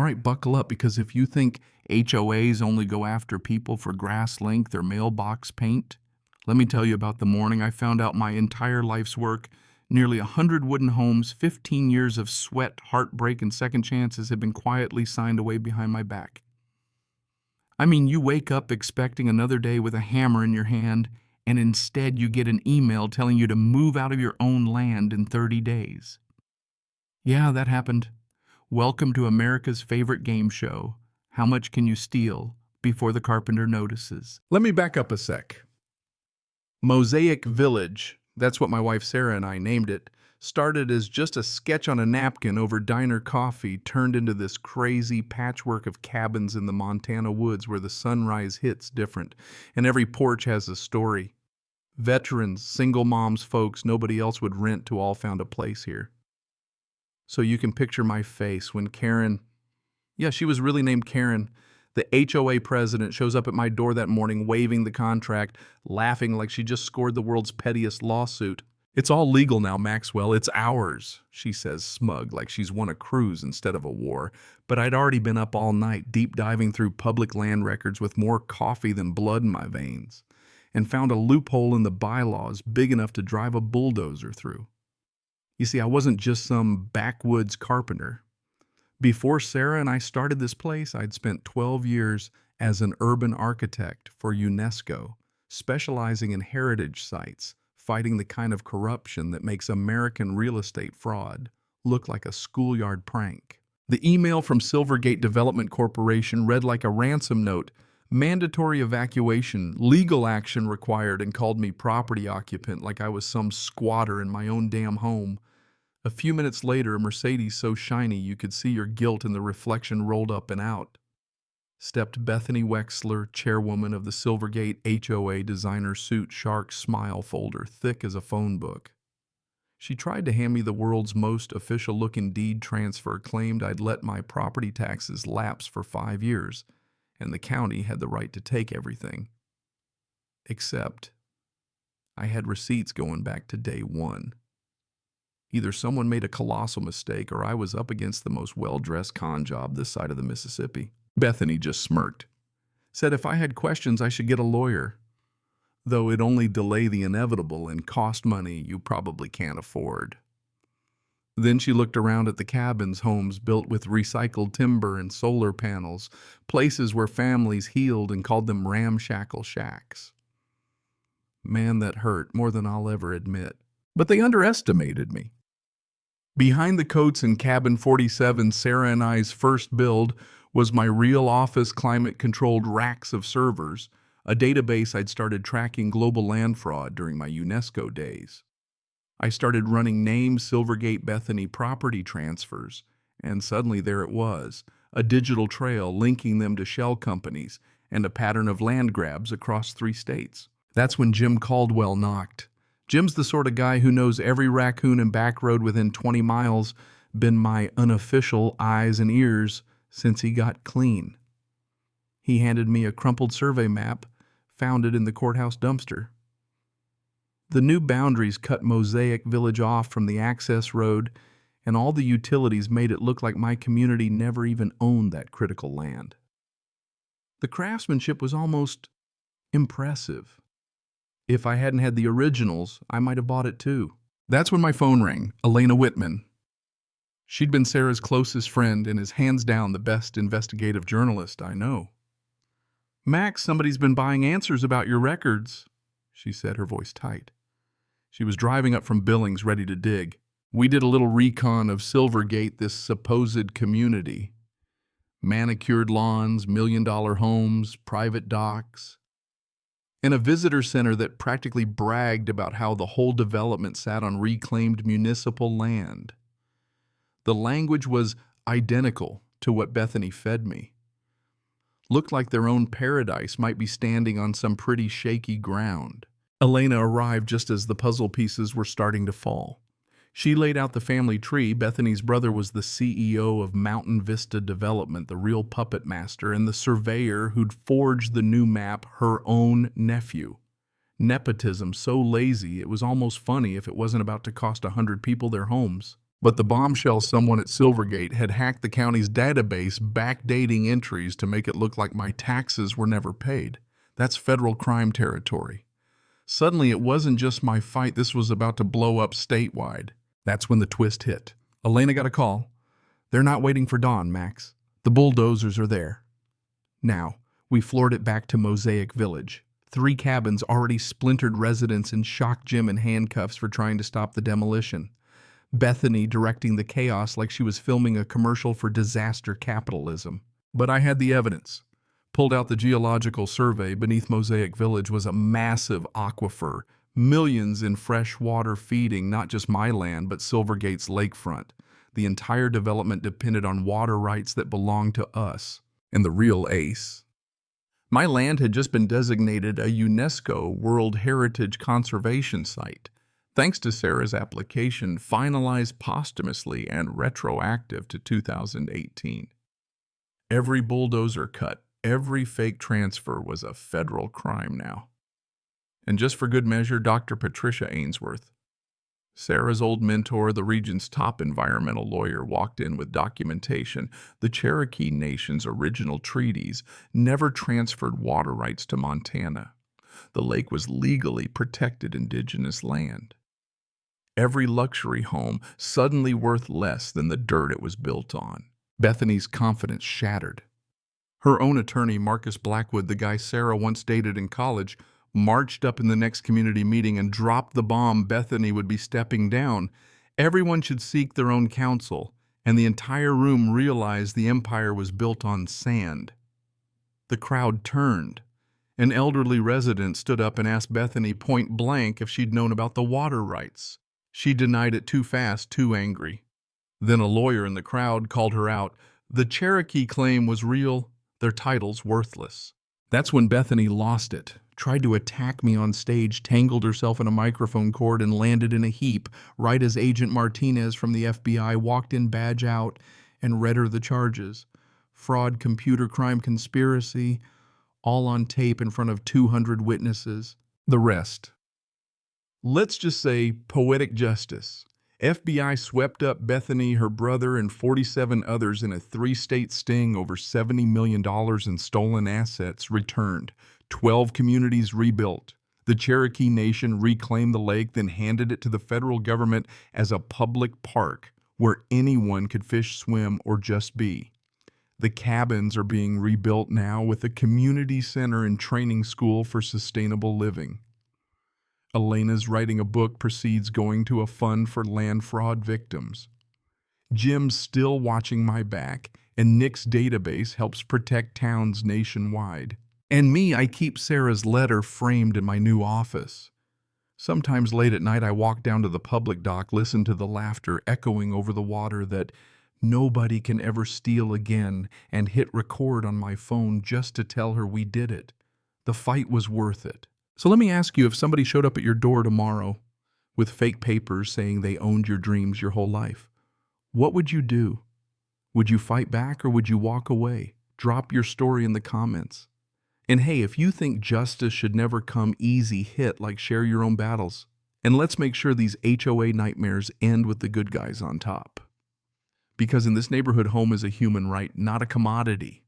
All right, buckle up, because if you think HOAs only go after people for grass length or mailbox paint, let me tell you about the morning I found out my entire life's work, nearly 100 wooden homes, 15 years of sweat, heartbreak, and second chances had been quietly signed away behind my back. I mean, you wake up expecting another day with a hammer in your hand, and instead you get an email telling you to move out of your own land in 30 days. Yeah, that happened. Welcome to America's favorite game show. How much can you steal before the carpenter notices? Let me back up a sec. Mosaic Village, that's what my wife Sarah and I named it, started as just a sketch on a napkin over diner coffee, turned into this crazy patchwork of cabins in the Montana woods where the sunrise hits different, and every porch has a story. Veterans, single moms, folks nobody else would rent to all found a place here. So you can picture my face when Karen, yeah, she was really named Karen, the HOA president, shows up at my door that morning waving the contract, laughing like she just scored the world's pettiest lawsuit. "It's all legal now, Maxwell. It's ours," she says, smug, like she's won a cruise instead of a war. But I'd already been up all night, deep diving through public land records with more coffee than blood in my veins, and found a loophole in the bylaws big enough to drive a bulldozer through. You see, I wasn't just some backwoods carpenter. Before Sarah and I started this place, I'd spent 12 years as an urban architect for UNESCO, specializing in heritage sites, fighting the kind of corruption that makes American real estate fraud look like a schoolyard prank. The email from Silvergate Development Corporation read like a ransom note: mandatory evacuation, legal action required, and called me property occupant like I was some squatter in my own damn home. A few minutes later, a Mercedes so shiny you could see your guilt in the reflection rolled up and out. Stepped Bethany Wexler, chairwoman of the Silvergate HOA designer suit shark smile folder, thick as a phone book. She tried to hand me the world's most official-looking deed transfer, claimed I'd let my property taxes lapse for 5 years, and the county had the right to take everything. Except I had receipts going back to day one. Either someone made a colossal mistake or I was up against the most well-dressed con job this side of the Mississippi. Bethany just smirked, said if I had questions I should get a lawyer, though it'd only delay the inevitable and cost money you probably can't afford. Then she looked around at the cabins, homes built with recycled timber and solar panels, places where families healed, and called them ramshackle shacks. Man, that hurt more than I'll ever admit. But they underestimated me. Behind the coats in Cabin 47, Sarah and I's first build, was my real office climate-controlled racks of servers, a database I'd started tracking global land fraud during my UNESCO days. I started running named Silvergate Bethany property transfers, and suddenly there it was, a digital trail linking them to shell companies and a pattern of land grabs across 3 states. That's when Jim Caldwell knocked. Jim's the sort of guy who knows every raccoon and back road within 20 miles, been my unofficial eyes and ears since he got clean. He handed me a crumpled survey map, found it in the courthouse dumpster. The new boundaries cut Mosaic Village off from the access road, and all the utilities made it look like my community never even owned that critical land. The craftsmanship was almost impressive. If I hadn't had the originals, I might have bought it too. That's when my phone rang. Elena Whitman. She'd been Sarah's closest friend and is hands down the best investigative journalist I know. "Max, somebody's been buying answers about your records," she said, her voice tight. She was driving up from Billings, ready to dig. We did a little recon of Silvergate, this supposed community. Manicured lawns, million-dollar homes, private docks, and a visitor center that practically bragged about how the whole development sat on reclaimed municipal land. The language was identical to what Bethany fed me. Looked like their own paradise might be standing on some pretty shaky ground. Elena arrived just as the puzzle pieces were starting to fall. She laid out the family tree. Bethany's brother was the CEO of Mountain Vista Development, the real puppet master, and the surveyor who'd forged the new map, her own nephew. Nepotism so lazy it was almost funny if it wasn't about to cost 100 people their homes. But the bombshell someone at Silvergate had hacked the county's database, backdating entries to make it look like my taxes were never paid. That's federal crime territory. Suddenly, it wasn't just my fight, this was about to blow up statewide. That's when the twist hit. Elena got a call. They're not waiting for dawn, Max. The bulldozers are there. Now, we floored it back to Mosaic Village. 3 cabins, already splintered residents in shock Jim and handcuffs for trying to stop the demolition. Bethany directing the chaos like she was filming a commercial for disaster capitalism. But I had the evidence. Pulled out the geological survey. Beneath Mosaic Village was a massive aquifer, millions in fresh water feeding not just my land but Silvergate's lakefront. The entire development depended on water rights that belonged to us. And the real ace. My land had just been designated a UNESCO World Heritage Conservation Site, thanks to Sarah's application, finalized posthumously and retroactive to 2018. Every bulldozer cut, every fake transfer was a federal crime now. And just for good measure, Dr. Patricia Ainsworth, Sarah's old mentor, the region's top environmental lawyer, walked in with documentation. The Cherokee Nation's original treaties never transferred water rights to Montana. The lake was legally protected indigenous land. Every luxury home suddenly worth less than the dirt it was built on. Bethany's confidence shattered. Her own attorney, Marcus Blackwood, the guy Sarah once dated in college, marched up in the next community meeting and dropped the bomb Bethany would be stepping down. Everyone should seek their own counsel, and the entire room realized the empire was built on sand. The crowd turned. An elderly resident stood up and asked Bethany point blank if she'd known about the water rights. She denied it too fast, too angry. Then a lawyer in the crowd called her out. The Cherokee claim was real, their title's worthless. That's when Bethany lost it. Tried to attack me on stage, tangled herself in a microphone cord, and landed in a heap right as Agent Martinez from the FBI walked in, badge out, and read her the charges. Fraud, computer crime, conspiracy, all on tape in front of 200 witnesses. The rest. Let's just say poetic justice. FBI swept up Bethany, her brother, and 47 others in a 3-state sting over $70 million in stolen assets returned. 12 communities rebuilt. The Cherokee Nation reclaimed the lake, then handed it to the federal government as a public park where anyone could fish, swim, or just be. The cabins are being rebuilt now with a community center and training school for sustainable living. Elena's writing a book precedes going to a fund for land fraud victims. Jim's still watching my back, and Nick's database helps protect towns nationwide. And me, I keep Sarah's letter framed in my new office. Sometimes late at night I walk down to the public dock, listen to the laughter echoing over the water that nobody can ever steal again, and hit record on my phone just to tell her we did it. The fight was worth it. So let me ask you, if somebody showed up at your door tomorrow with fake papers saying they owned your dreams your whole life, what would you do? Would you fight back or would you walk away? Drop your story in the comments. And hey, if you think justice should never come easy, hit like, share your own battles. And let's make sure these HOA nightmares end with the good guys on top. Because in this neighborhood, home is a human right, not a commodity.